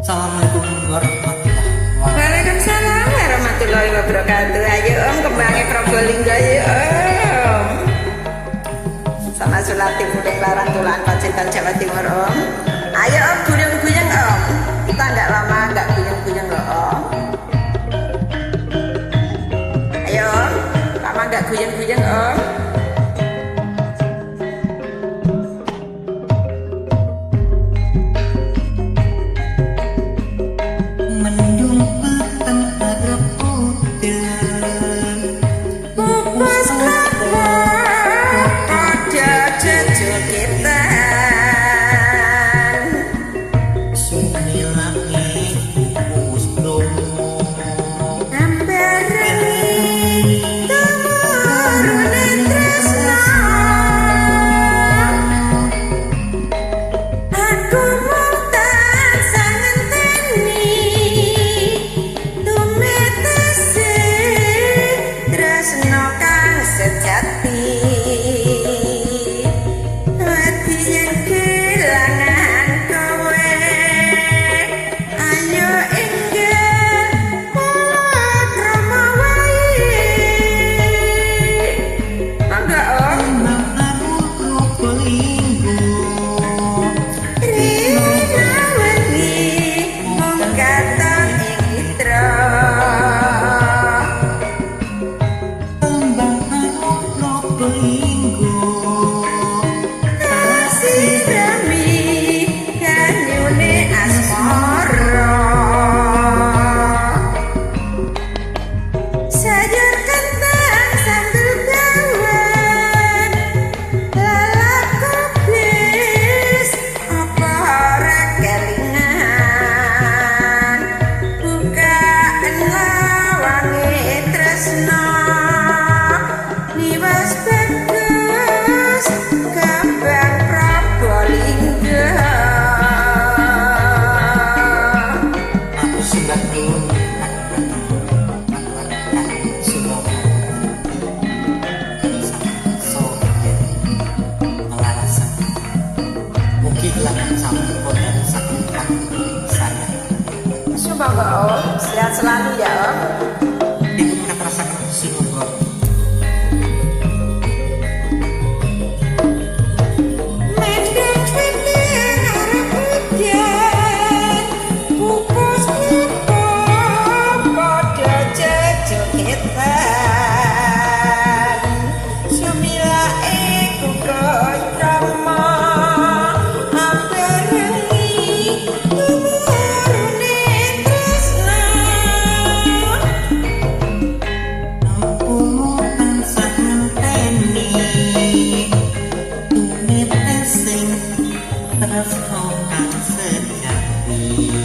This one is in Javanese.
Assalamualaikum warahmatullahi wabarakatuh. Waalaikumsalam warahmatullahi wabarakatuh. Ayo Om kembangnya Probolinggo ya Om. Sama Sulati Puling Larang Tulaan Pacitan Jawa Timur Om. Ayo Om guyung-guyung Om. Kita nggak lama nggak guyung-guyung loh Om. Ayo Om, lama nggak guyung-guyung Om. Semoga Om sehat selalu ya Om. Ibu pernah merasakan semoga terus kau tak sejati.